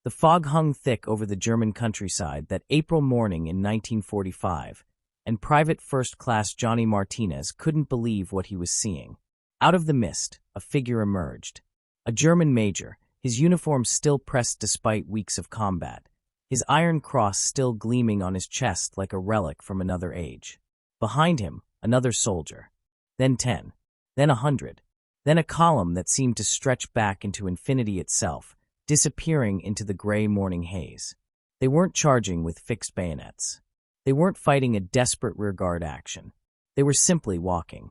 The fog hung thick over the German countryside that April morning in 1945, and Private First Class Johnny Martinez couldn't believe what he was seeing. Out of the mist, a figure emerged. A German major, his uniform still pressed despite weeks of combat, his iron cross still gleaming on his chest like a relic from another age. Behind him, another soldier. Then 10. Then 100. Then a column that seemed to stretch back into infinity itself, disappearing into the gray morning haze. They weren't charging with fixed bayonets. They weren't fighting a desperate rearguard action. They were simply walking.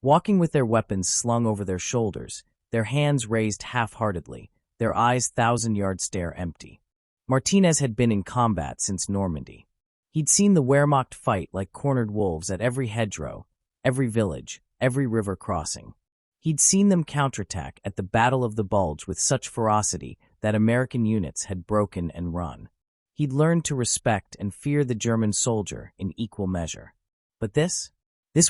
Walking with their weapons slung over their shoulders, their hands raised half-heartedly, their eyes thousand-yard stare empty. Martinez had been in combat since Normandy. He'd seen the Wehrmacht fight like cornered wolves at every hedgerow, every village, every river crossing. He'd seen them counterattack at the Battle of the Bulge with such ferocity that American units had broken and run. He'd learned to respect and fear the German soldier in equal measure. But this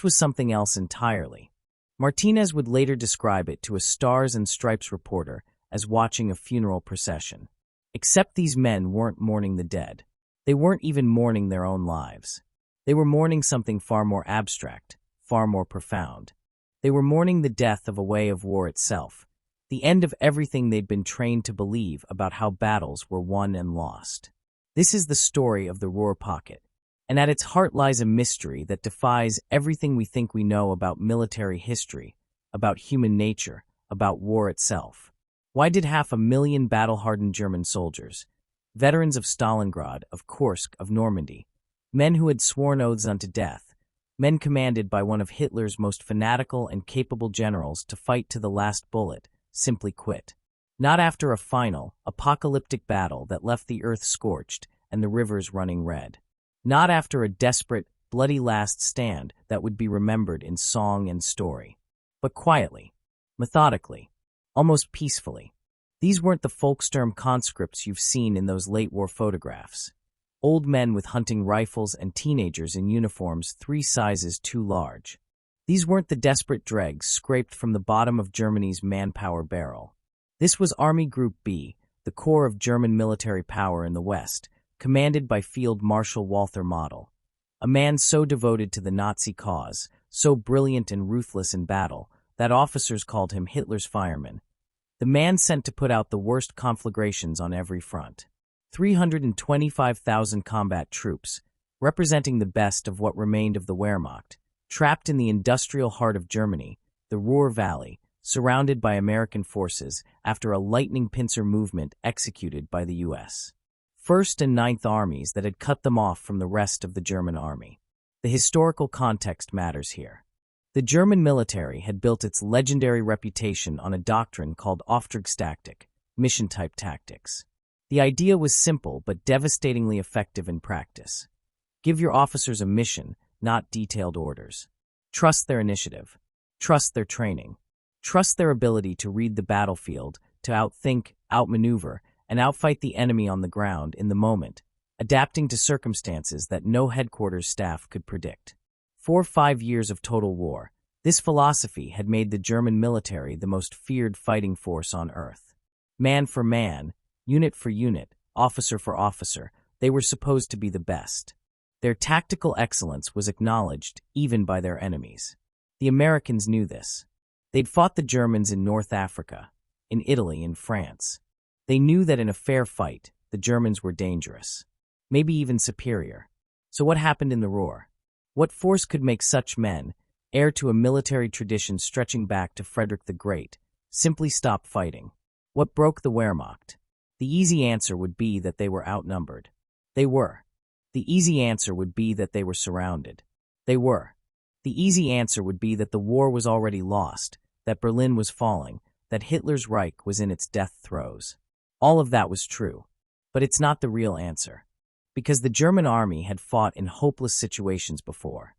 was something else entirely. Martinez would later describe it to a Stars and Stripes reporter as watching a funeral procession. Except these men weren't mourning the dead. They weren't even mourning their own lives. They were mourning something far more abstract, far more profound. They were mourning the death of a way of war itself, the end of everything they'd been trained to believe about how battles were won and lost. This is the story of the Ruhr Pocket, and at its heart lies a mystery that defies everything we think we know about military history, about human nature, about war itself. Why did 500,000 battle-hardened German soldiers, veterans of Stalingrad, of Kursk, of Normandy, men who had sworn oaths unto death, men commanded by one of Hitler's most fanatical and capable generals to fight to the last bullet, simply quit? Not after a final, apocalyptic battle that left the earth scorched and the rivers running red. Not after a desperate, bloody last stand that would be remembered in song and story. But quietly, methodically, almost peacefully. These weren't the Volkssturm conscripts you've seen in those late war photographs. Old men with hunting rifles and teenagers in uniforms 3 sizes too large. These weren't the desperate dregs scraped from the bottom of Germany's manpower barrel. This was Army Group B, the core of German military power in the West, commanded by Field Marshal Walther Model, a man so devoted to the Nazi cause, so brilliant and ruthless in battle, that officers called him Hitler's fireman. The man sent to put out the worst conflagrations on every front. 325,000 combat troops, representing the best of what remained of the Wehrmacht, trapped in the industrial heart of Germany, the Ruhr Valley, surrounded by American forces after a lightning pincer movement executed by the U.S. 1st and 9th Armies that had cut them off from the rest of the German army. The historical context matters here. The German military had built its legendary reputation on a doctrine called Auftragstaktik, mission-type tactics. The idea was simple but devastatingly effective in practice. Give your officers a mission, not detailed orders. Trust their initiative. Trust their training. Trust their ability to read the battlefield, to outthink, outmaneuver, and outfight the enemy on the ground in the moment, adapting to circumstances that no headquarters staff could predict. 4 or 5 years of total war, this philosophy had made the German military the most feared fighting force on earth. Man for man, unit for unit, officer for officer, they were supposed to be the best. Their tactical excellence was acknowledged even by their enemies. The Americans knew this. They'd fought the Germans in North Africa, in Italy, in France. They knew that in a fair fight, the Germans were dangerous, maybe even superior. So what happened in the Ruhr? What force could make such men, heir to a military tradition stretching back to Frederick the Great, simply stop fighting? What broke the Wehrmacht? The easy answer would be that they were outnumbered. They were. The easy answer would be that they were surrounded. They were. The easy answer would be that the war was already lost, that Berlin was falling, that Hitler's Reich was in its death throes. All of that was true. But it's not the real answer. Because the German army had fought in hopeless situations before.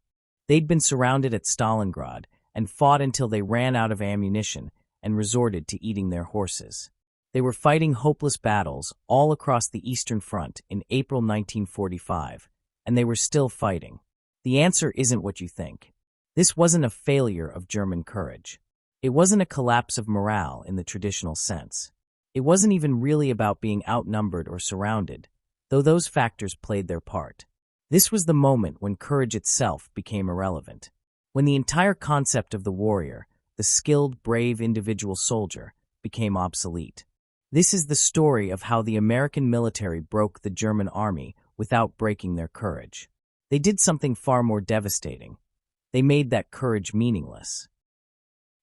They'd been surrounded at Stalingrad and fought until they ran out of ammunition and resorted to eating their horses. They were fighting hopeless battles all across the Eastern Front in April 1945, and they were still fighting. The answer isn't what you think. This wasn't a failure of German courage. It wasn't a collapse of morale in the traditional sense. It wasn't even really about being outnumbered or surrounded, though those factors played their part. This was the moment when courage itself became irrelevant, when the entire concept of the warrior, the skilled, brave individual soldier, became obsolete. This is the story of how the American military broke the German army without breaking their courage. They did something far more devastating. They made that courage meaningless.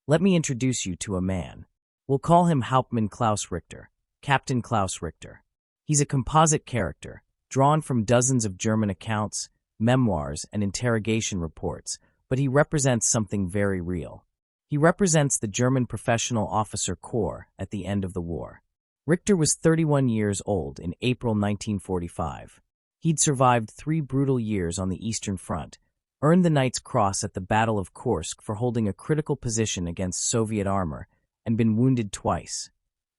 Let me introduce you to a man. We'll call him Hauptmann Klaus Richter, Captain Klaus Richter. He's a composite character, drawn from dozens of German accounts, memoirs, and interrogation reports, but he represents something very real. He represents the German professional officer corps at the end of the war. Richter was 31 years old in April 1945. He'd survived 3 brutal years on the Eastern Front, earned the Knight's Cross at the Battle of Kursk for holding a critical position against Soviet armor, and been wounded twice.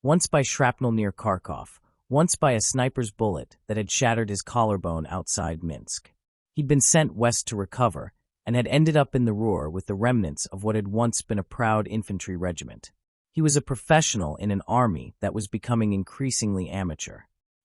Once by shrapnel near Kharkov, once by a sniper's bullet that had shattered his collarbone outside Minsk. He'd been sent west to recover, and had ended up in the Ruhr with the remnants of what had once been a proud infantry regiment. He was a professional in an army that was becoming increasingly amateur,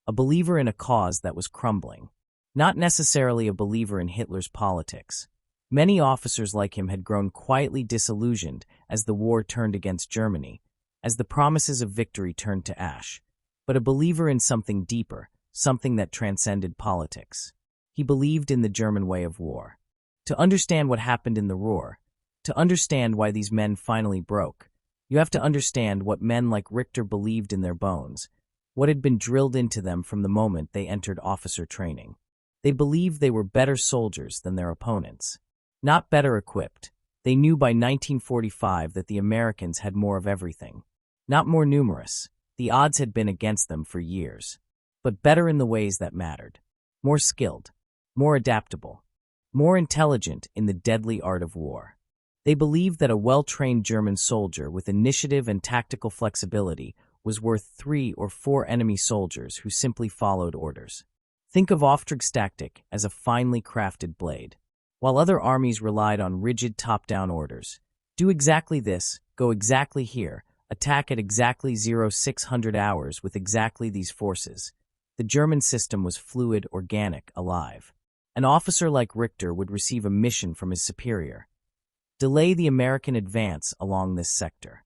a believer in a cause that was crumbling, not necessarily a believer in Hitler's politics. Many officers like him had grown quietly disillusioned as the war turned against Germany, as the promises of victory turned to ash, but a believer in something deeper, something that transcended politics. He believed in the German way of war. To understand what happened in the Ruhr, to understand why these men finally broke, you have to understand what men like Richter believed in their bones, what had been drilled into them from the moment they entered officer training. They believed they were better soldiers than their opponents. Not better equipped. They knew by 1945 that the Americans had more of everything. Not more numerous. The odds had been against them for years. But better in the ways that mattered. More skilled. More adaptable. More intelligent in the deadly art of war. They believed that a well-trained German soldier with initiative and tactical flexibility was worth 3 or 4 enemy soldiers who simply followed orders. Think of Auftragstaktik as a finely crafted blade. While other armies relied on rigid top-down orders, do exactly this, go exactly here, attack at exactly 0600 hours with exactly these forces, the German system was fluid, organic, alive. An officer like Richter would receive a mission from his superior. Delay the American advance along this sector.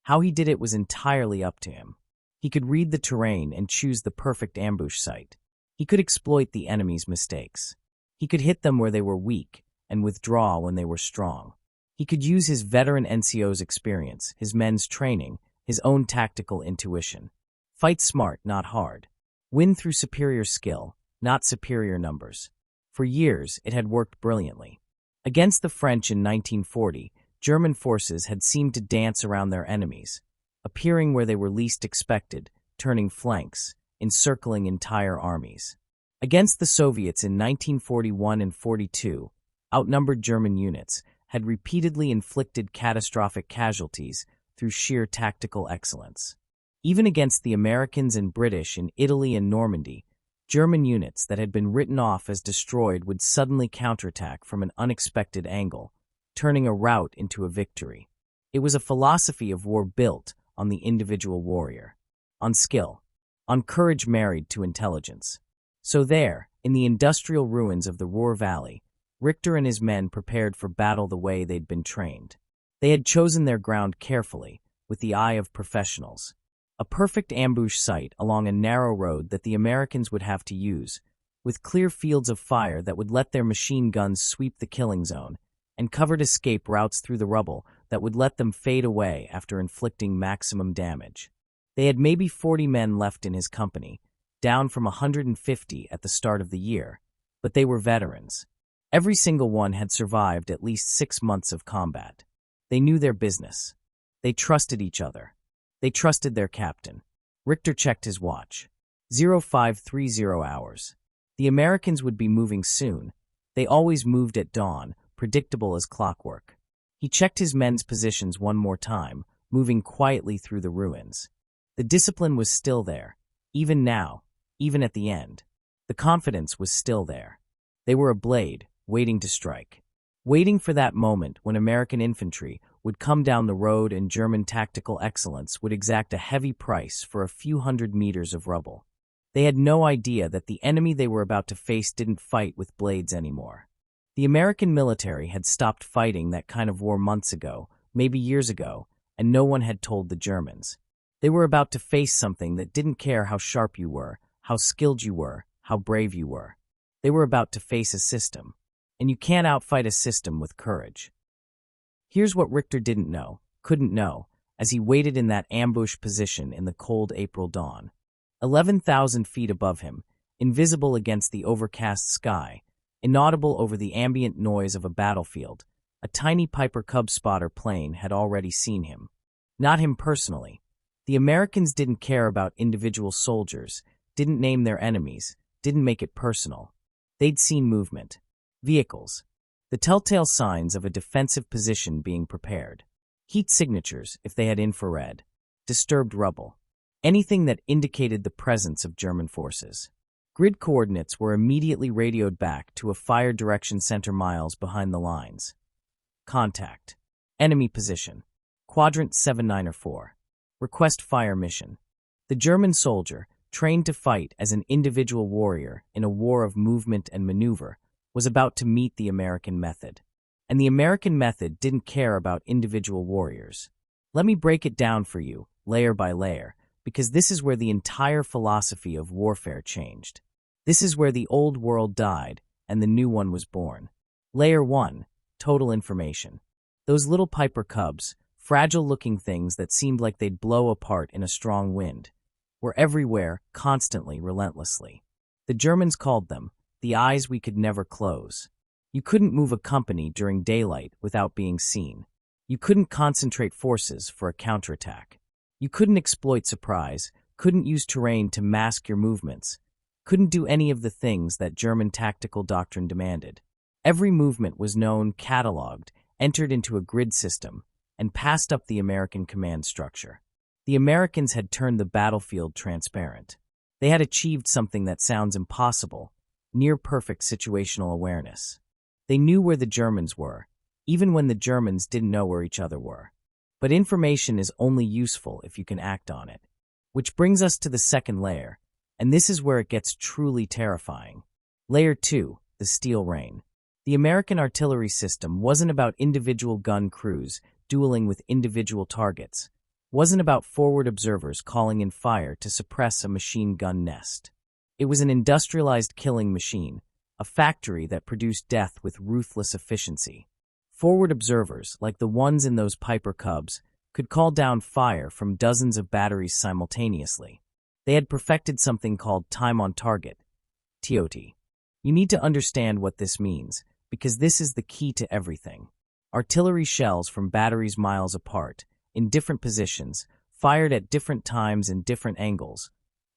How he did it was entirely up to him. He could read the terrain and choose the perfect ambush site. He could exploit the enemy's mistakes. He could hit them where they were weak and withdraw when they were strong. He could use his veteran NCO's experience, his men's training, his own tactical intuition. Fight smart, not hard. Win through superior skill, not superior numbers. For years, it had worked brilliantly. Against the French in 1940, German forces had seemed to dance around their enemies, appearing where they were least expected, turning flanks, encircling entire armies. Against the Soviets in 1941 and 42, outnumbered German units had repeatedly inflicted catastrophic casualties through sheer tactical excellence. Even against the Americans and British in Italy and Normandy, German units that had been written off as destroyed would suddenly counterattack from an unexpected angle, turning a rout into a victory. It was a philosophy of war built on the individual warrior, on skill, on courage married to intelligence. So there, in the industrial ruins of the Ruhr Valley, Richter and his men prepared for battle the way they'd been trained. They had chosen their ground carefully, with the eye of professionals. A perfect ambush site along a narrow road that the Americans would have to use, with clear fields of fire that would let their machine guns sweep the killing zone, and covered escape routes through the rubble that would let them fade away after inflicting maximum damage. They had maybe 40 men left in his company, down from 150 at the start of the year, but they were veterans. Every single one had survived at least 6 months of combat. They knew their business. They trusted each other. They trusted their captain. Richter checked his watch. 0530 hours. The Americans would be moving soon. They always moved at dawn, predictable as clockwork. He checked his men's positions one more time, moving quietly through the ruins. The discipline was still there, even now, even at the end. The confidence was still there. They were a blade, waiting to strike. Waiting for that moment when American infantry would come down the road and German tactical excellence would exact a heavy price for a few hundred meters of rubble. They had no idea that the enemy they were about to face didn't fight with blades anymore. The American military had stopped fighting that kind of war months ago, maybe years ago, and no one had told the Germans. They were about to face something that didn't care how sharp you were, how skilled you were, how brave you were. They were about to face a system. And you can't outfight a system with courage. Here's what Richter couldn't know, as he waited in that ambush position in the cold April dawn. 11,000 feet above him, invisible against the overcast sky, inaudible over the ambient noise of a battlefield, a tiny Piper Cub spotter plane had already seen him. Not him personally. The Americans didn't care about individual soldiers, didn't name their enemies, didn't make it personal. They'd seen movement. Vehicles. The telltale signs of a defensive position being prepared. Heat signatures, if they had infrared. Disturbed rubble. Anything that indicated the presence of German forces. Grid coordinates were immediately radioed back to a fire direction center miles behind the lines. Contact. Enemy position. Quadrant 7904. Request fire mission. The German soldier, trained to fight as an individual warrior in a war of movement and maneuver, was about to meet the American method. And the American method didn't care about individual warriors. Let me break it down for you, layer by layer, because this is where the entire philosophy of warfare changed. This is where the old world died and the new one was born. Layer 1, total information. Those little Piper Cubs, fragile-looking things that seemed like they'd blow apart in a strong wind, were everywhere, constantly, relentlessly. The Germans called them the eyes we could never close. You couldn't move a company during daylight without being seen. You couldn't concentrate forces for a counterattack. You couldn't exploit surprise, couldn't use terrain to mask your movements, couldn't do any of the things that German tactical doctrine demanded. Every movement was known, catalogued, entered into a grid system, and passed up the American command structure. The Americans had turned the battlefield transparent. They had achieved something that sounds impossible, near-perfect situational awareness. They knew where the Germans were, even when the Germans didn't know where each other were. But information is only useful if you can act on it. Which brings us to the second layer, and this is where it gets truly terrifying. Layer 2, the steel rain. The American artillery system wasn't about individual gun crews dueling with individual targets, wasn't about forward observers calling in fire to suppress a machine gun nest. It was an industrialized killing machine, a factory that produced death with ruthless efficiency. Forward observers, like the ones in those Piper Cubs, could call down fire from dozens of batteries simultaneously. They had perfected something called time on target, TOT. You need to understand what this means, because this is the key to everything. Artillery shells from batteries miles apart, in different positions, fired at different times and different angles,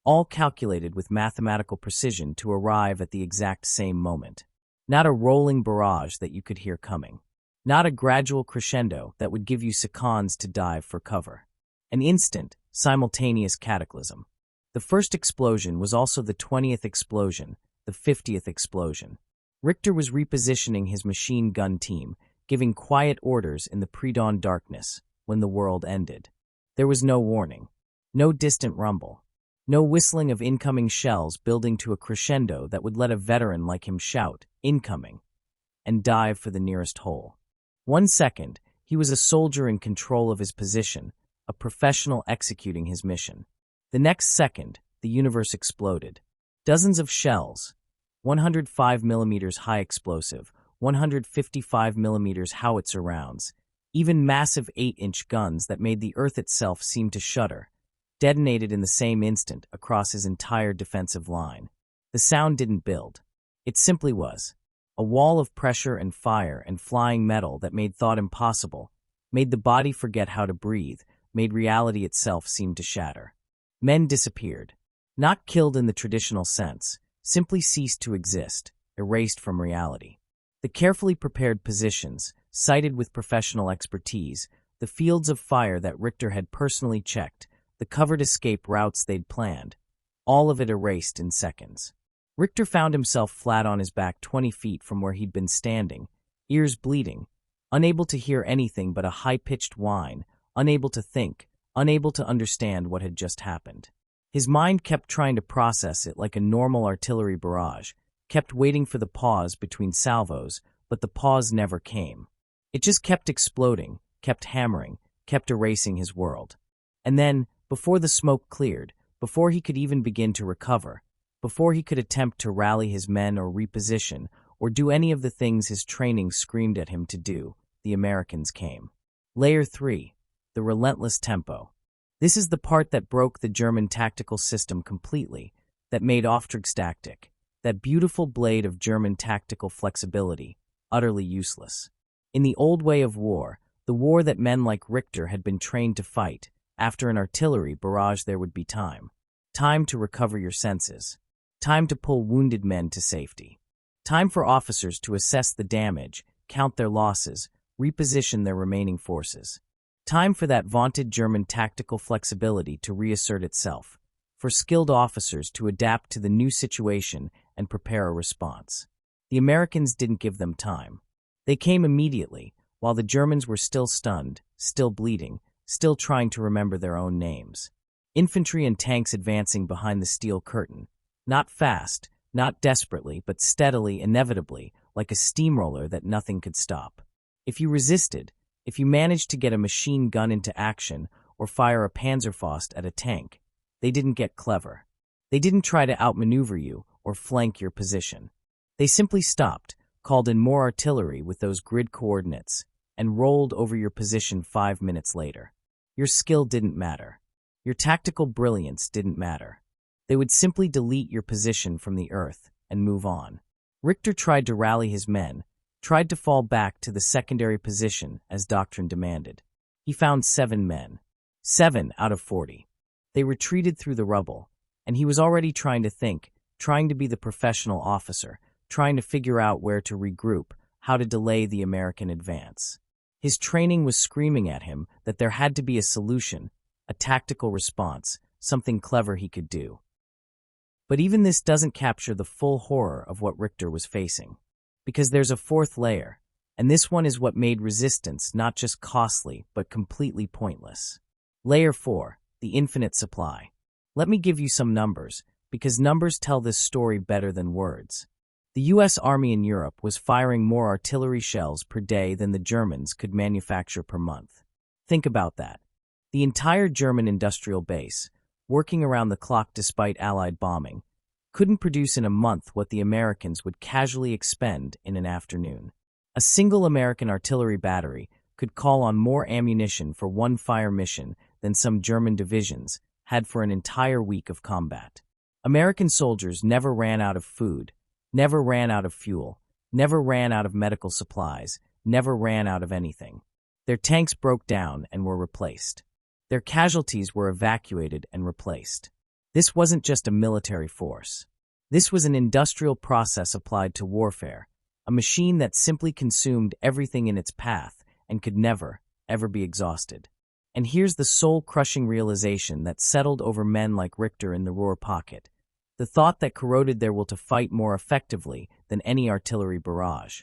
all calculated with mathematical precision to arrive at the exact same moment. Not a rolling barrage that you could hear coming. Not a gradual crescendo that would give you seconds to dive for cover. An instant, simultaneous cataclysm. The first explosion was also the 20th explosion, the 50th explosion. Richter was repositioning his machine gun team, giving quiet orders in the pre-dawn darkness when the world ended. There was no warning, no distant rumble, no whistling of incoming shells building to a crescendo that would let a veteran like him shout, "Incoming," and dive for the nearest hole. 1 second, he was a soldier in control of his position, a professional executing his mission. The next second, the universe exploded. Dozens of shells, 105 millimeters high explosive, 155 millimeters howitzer rounds, even massive 8-inch guns that made the earth itself seem to shudder, detonated in the same instant across his entire defensive line. The sound didn't build. It simply was. A wall of pressure and fire and flying metal that made thought impossible, made the body forget how to breathe, made reality itself seem to shatter. Men disappeared. Not killed in the traditional sense, simply ceased to exist, erased from reality. The carefully prepared positions, sited with professional expertise, the fields of fire that Richter had personally checked, the covered escape routes they'd planned, all of it erased in seconds. Richter found himself flat on his back 20 feet from where he'd been standing, ears bleeding, unable to hear anything but a high-pitched whine, unable to think, unable to understand what had just happened. His mind kept trying to process it like a normal artillery barrage, kept waiting for the pause between salvos, but the pause never came. It just kept exploding, kept hammering, kept erasing his world. And then, before the smoke cleared, before he could even begin to recover, before he could attempt to rally his men or reposition, or do any of the things his training screamed at him to do, the Americans came. Layer 3. The relentless tempo. This is the part that broke the German tactical system completely, that made Auftragstaktik, that beautiful blade of German tactical flexibility, utterly useless. In the old way of war, the war that men like Richter had been trained to fight, after an artillery barrage there would be time. Time to recover your senses. Time to pull wounded men to safety. Time for officers to assess the damage, count their losses, reposition their remaining forces. Time for that vaunted German tactical flexibility to reassert itself, for skilled officers to adapt to the new situation and prepare a response. The Americans didn't give them time. They came immediately, while the Germans were still stunned, still bleeding, still trying to remember their own names. Infantry and tanks advancing behind the steel curtain, not fast, not desperately, but steadily, inevitably, like a steamroller that nothing could stop. If you resisted, if you managed to get a machine gun into action or fire a Panzerfaust at a tank, they didn't get clever. They didn't try to outmaneuver you or flank your position. They simply stopped, called in more artillery with those grid coordinates, and rolled over your position 5 minutes later. Your skill didn't matter. Your tactical brilliance didn't matter. They would simply delete your position from the earth and move on. Richter tried to rally his men, tried to fall back to the secondary position as doctrine demanded. He found 7 men. 7 out of 40. They retreated through the rubble, and he was already trying to think, trying to be the professional officer, trying to figure out where to regroup, how to delay the American advance. His training was screaming at him that there had to be a solution, a tactical response, something clever he could do. But even this doesn't capture the full horror of what Richter was facing. Because there's a 4th layer, and this one is what made resistance not just costly, but completely pointless. Layer 4, the infinite supply. Let me give you some numbers, because numbers tell this story better than words. The U.S. Army in Europe was firing more artillery shells per day than the Germans could manufacture per month. Think about that. The entire German industrial base, working around the clock despite Allied bombing, couldn't produce in a month what the Americans would casually expend in an afternoon. A single American artillery battery could call on more ammunition for one fire mission than some German divisions had for an entire week of combat. American soldiers never ran out of food, never ran out of fuel, never ran out of medical supplies, never ran out of anything. Their tanks broke down and were replaced. Their casualties were evacuated and replaced. This wasn't just a military force. This was an industrial process applied to warfare, a machine that simply consumed everything in its path and could never, ever be exhausted. And here's the soul-crushing realization that settled over men like Richter in the Ruhr Pocket, the thought that corroded their will to fight more effectively than any artillery barrage.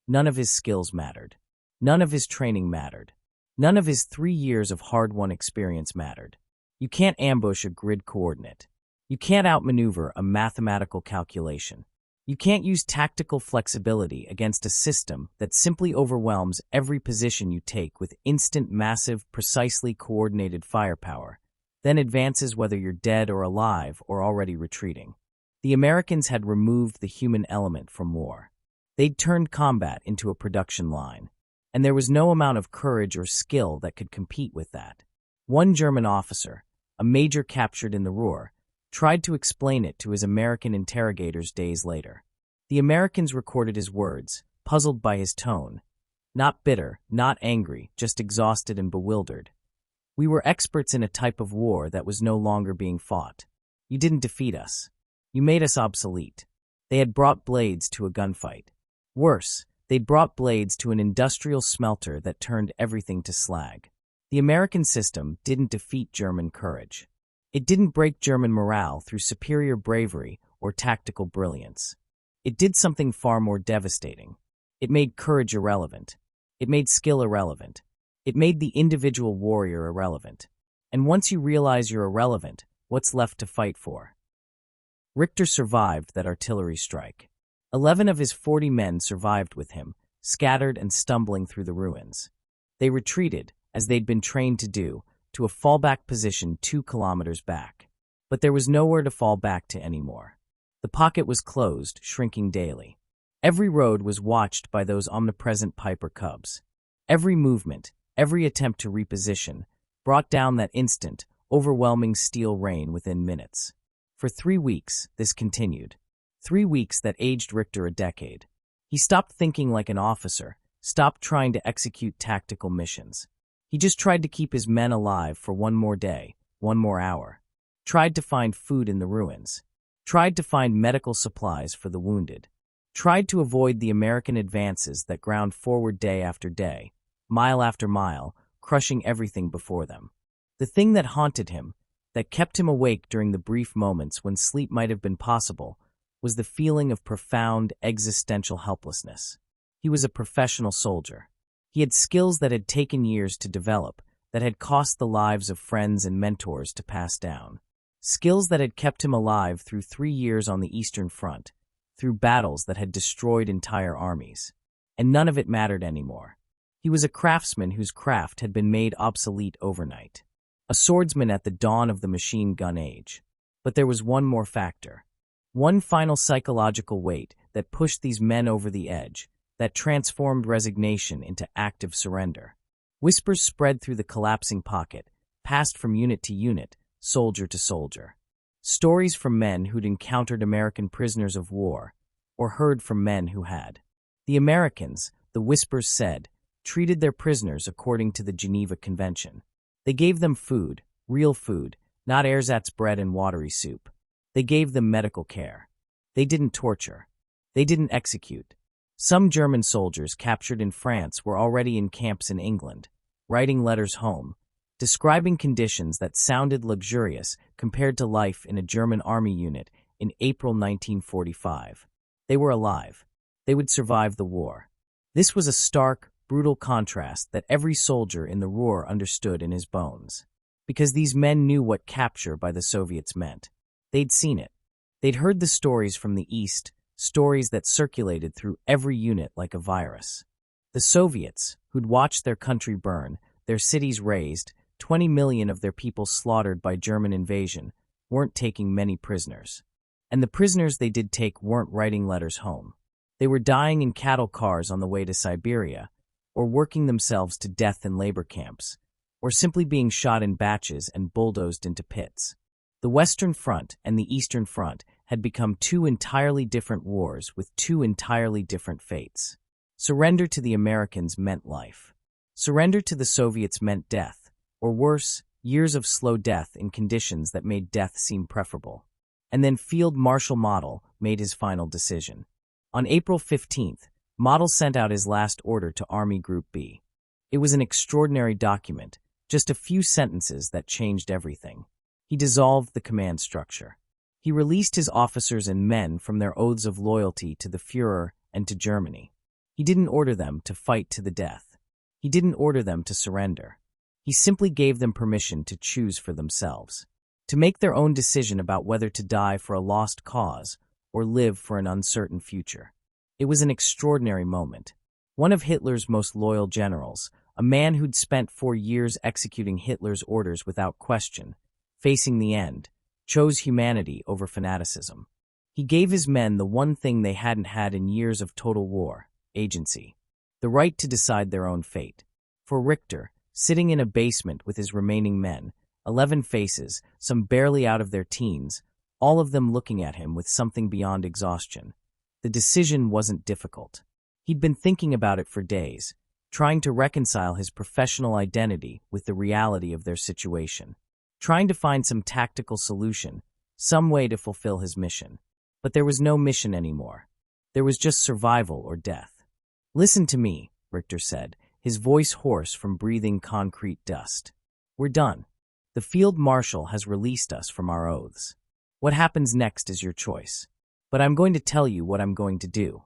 None of his skills mattered. None of his training mattered. None of his 3 years of hard-won experience mattered. You can't ambush a grid coordinate. You can't outmaneuver a mathematical calculation. You can't use tactical flexibility against a system that simply overwhelms every position you take with instant, massive, precisely coordinated firepower, then advances whether you're dead or alive or already retreating. The Americans had removed the human element from war. They'd turned combat into a production line, and there was no amount of courage or skill that could compete with that. One German officer, a major captured in the Ruhr, tried to explain it to his American interrogators days later. The Americans recorded his words, puzzled by his tone. Not bitter, not angry, just exhausted and bewildered. We were experts in a type of war that was no longer being fought. You didn't defeat us. You made us obsolete. They had brought blades to a gunfight. Worse, they'd brought blades to an industrial smelter that turned everything to slag. The American system didn't defeat German courage. It didn't break German morale through superior bravery or tactical brilliance. It did something far more devastating. It made courage irrelevant. It made skill irrelevant. It made the individual warrior irrelevant. And once you realize you're irrelevant, what's left to fight for? Richter survived that artillery strike. 11 of his 40 men survived with him, scattered and stumbling through the ruins. They retreated, as they'd been trained to do, to a fallback position 2 kilometers back. But there was nowhere to fall back to anymore. The pocket was closed, shrinking daily. Every road was watched by those omnipresent Piper cubs. Every movement, every attempt to reposition, brought down that instant, overwhelming steel rain within minutes. For 3 weeks, this continued. 3 weeks that aged Richter a decade. He stopped thinking like an officer, stopped trying to execute tactical missions. He just tried to keep his men alive for one more day, one more hour. Tried to find food in the ruins. Tried to find medical supplies for the wounded. Tried to avoid the American advances that ground forward day after day, mile after mile, crushing everything before them. The thing that haunted him, that kept him awake during the brief moments when sleep might have been possible, was the feeling of profound existential helplessness. He was a professional soldier. He had skills that had taken years to develop, that had cost the lives of friends and mentors to pass down. Skills that had kept him alive through 3 years on the Eastern Front, through battles that had destroyed entire armies. And none of it mattered anymore. He was a craftsman whose craft had been made obsolete overnight. A swordsman at the dawn of the machine gun age. But there was one more factor. One final psychological weight that pushed these men over the edge, that transformed resignation into active surrender. Whispers spread through the collapsing pocket, passed from unit to unit, soldier to soldier. Stories from men who'd encountered American prisoners of war, or heard from men who had. The Americans, the whispers said, treated their prisoners according to the Geneva Convention. They gave them food, real food, not ersatz bread and watery soup. They gave them medical care. They didn't torture. They didn't execute. Some German soldiers captured in France were already in camps in England, writing letters home, describing conditions that sounded luxurious compared to life in a German army unit in April 1945. They were alive. They would survive the war. This was a stark, brutal contrast that every soldier in the Ruhr understood in his bones. Because these men knew what capture by the Soviets meant. They'd seen it. They'd heard the stories from the East, stories that circulated through every unit like a virus. The Soviets, who'd watched their country burn, their cities razed, 20 million of their people slaughtered by German invasion, weren't taking many prisoners. And the prisoners they did take weren't writing letters home. They were dying in cattle cars on the way to Siberia, or working themselves to death in labor camps, or simply being shot in batches and bulldozed into pits. The Western Front and the Eastern Front had become 2 entirely different wars with 2 entirely different fates. Surrender to the Americans meant life. Surrender to the Soviets meant death, or worse, years of slow death in conditions that made death seem preferable. And then Field Marshal Model made his final decision. On April 15th, Model sent out his last order to Army Group B. It was an extraordinary document, just a few sentences that changed everything. He dissolved the command structure. He released his officers and men from their oaths of loyalty to the Führer and to Germany. He didn't order them to fight to the death. He didn't order them to surrender. He simply gave them permission to choose for themselves, to make their own decision about whether to die for a lost cause or live for an uncertain future. It was an extraordinary moment. One of Hitler's most loyal generals, a man who'd spent 4 years executing Hitler's orders without question, facing the end, chose humanity over fanaticism. He gave his men the one thing they hadn't had in years of total war, agency, the right to decide their own fate. For Richter, sitting in a basement with his remaining men, 11 faces, some barely out of their teens, all of them looking at him with something beyond exhaustion. The decision wasn't difficult. He'd been thinking about it for days, trying to reconcile his professional identity with the reality of their situation, trying to find some tactical solution, some way to fulfill his mission. But there was no mission anymore. There was just survival or death. "Listen to me," Richter said, his voice hoarse from breathing concrete dust. "We're done. The Field Marshal has released us from our oaths. What happens next is your choice. But I'm going to tell you what I'm going to do.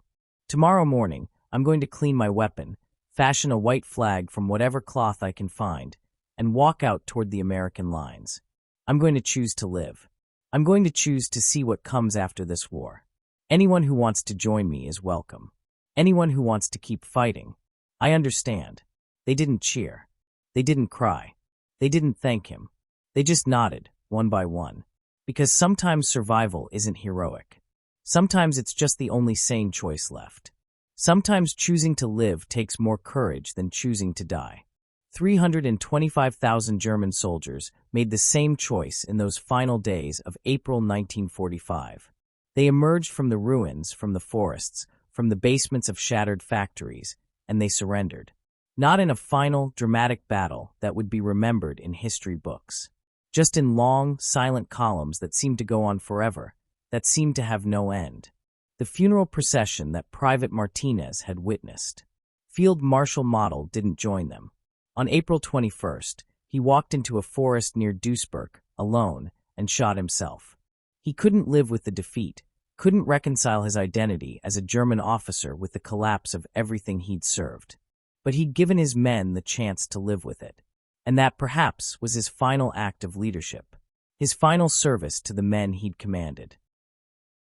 Tomorrow morning, I'm going to clean my weapon, fashion a white flag from whatever cloth I can find, and walk out toward the American lines. I'm going to choose to live. I'm going to choose to see what comes after this war. Anyone who wants to join me is welcome. Anyone who wants to keep fighting. I understand. They didn't cheer. They didn't cry. They didn't thank him. They just nodded, one by one. Because sometimes survival isn't heroic. Sometimes it's just the only sane choice left. Sometimes choosing to live takes more courage than choosing to die. 325,000 German soldiers made the same choice in those final days of April 1945. They emerged from the ruins, from the forests, from the basements of shattered factories, and they surrendered. Not in a final, dramatic battle that would be remembered in history books. Just in long, silent columns that seemed to go on forever, that seemed to have no end. The funeral procession that Private Martinez had witnessed. Field Marshal Model didn't join them. On April 21st, he walked into a forest near Duisburg, alone, and shot himself. He couldn't live with the defeat, couldn't reconcile his identity as a German officer with the collapse of everything he'd served. But he'd given his men the chance to live with it. And that perhaps was his final act of leadership, his final service to the men he'd commanded.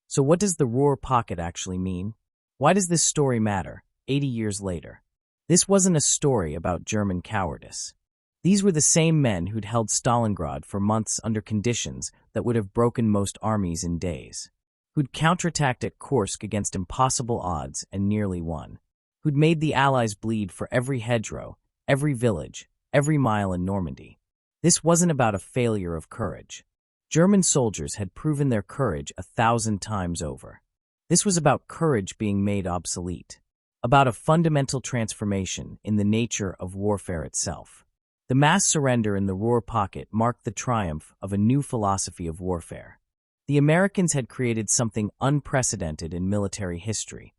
So what does the Ruhr Pocket actually mean? Why does this story matter, 80 years later? This wasn't a story about German cowardice. These were the same men who'd held Stalingrad for months under conditions that would have broken most armies in days. Who'd counterattacked at Kursk against impossible odds and nearly won. Who'd made the Allies bleed for every hedgerow, every village, every mile in Normandy. This wasn't about a failure of courage. German soldiers had proven their courage 1,000 times over. This was about courage being made obsolete. About a fundamental transformation in the nature of warfare itself. The mass surrender in the Ruhr Pocket marked the triumph of a new philosophy of warfare. The Americans had created something unprecedented in military history.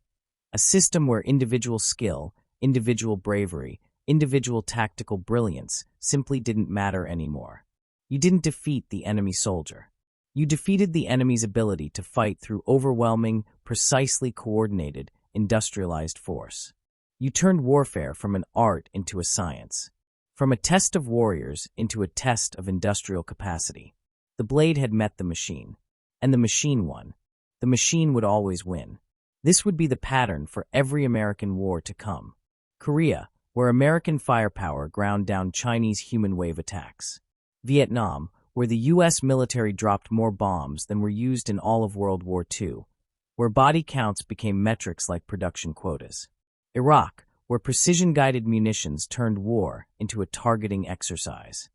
A system where individual skill, individual bravery, individual tactical brilliance simply didn't matter anymore. You didn't defeat the enemy soldier. You defeated the enemy's ability to fight through overwhelming, precisely coordinated, industrialized force. You turned warfare from an art into a science. From a test of warriors into a test of industrial capacity. The blade had met the machine. And the machine won. The machine would always win. This would be the pattern for every American war to come. Korea, where American firepower ground down Chinese human wave attacks. Vietnam, where the U.S. military dropped more bombs than were used in all of World War II, where body counts became metrics like production quotas. Iraq, where precision-guided munitions turned war into a targeting exercise.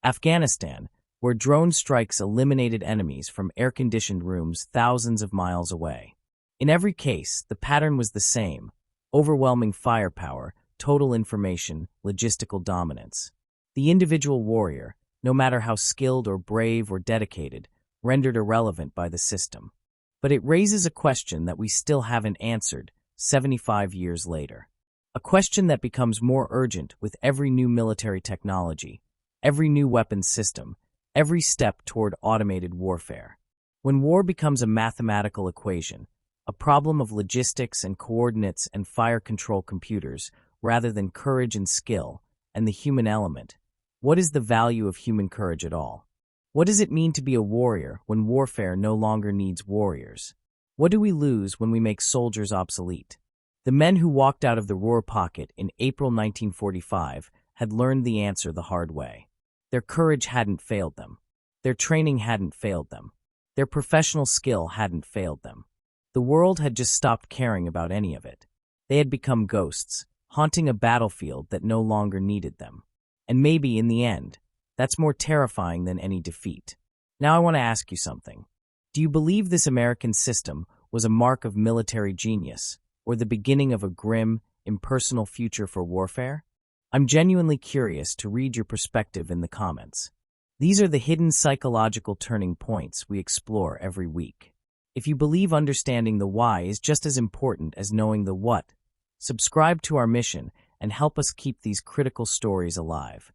Afghanistan, where drone strikes eliminated enemies from air-conditioned rooms thousands of miles away. In every case, the pattern was the same: overwhelming firepower, total information, logistical dominance. The individual warrior, no matter how skilled or brave or dedicated, rendered irrelevant by the system. But it raises a question that we still haven't answered 75 years later. A question that becomes more urgent with every new military technology, every new weapons system, every step toward automated warfare. When war becomes a mathematical equation, a problem of logistics and coordinates and fire control computers, rather than courage and skill, and the human element, what is the value of human courage at all? What does it mean to be a warrior when warfare no longer needs warriors? What do we lose when we make soldiers obsolete? The men who walked out of the Ruhr Pocket in April 1945 had learned the answer the hard way. Their courage hadn't failed them. Their training hadn't failed them. Their professional skill hadn't failed them. The world had just stopped caring about any of it. They had become ghosts, haunting a battlefield that no longer needed them. And maybe, in the end, that's more terrifying than any defeat. Now I want to ask you something. Do you believe this American system was a mark of military genius, or the beginning of a grim, impersonal future for warfare? I'm genuinely curious to read your perspective in the comments. These are the hidden psychological turning points we explore every week. If you believe understanding the why is just as important as knowing the what, subscribe to our mission and help us keep these critical stories alive.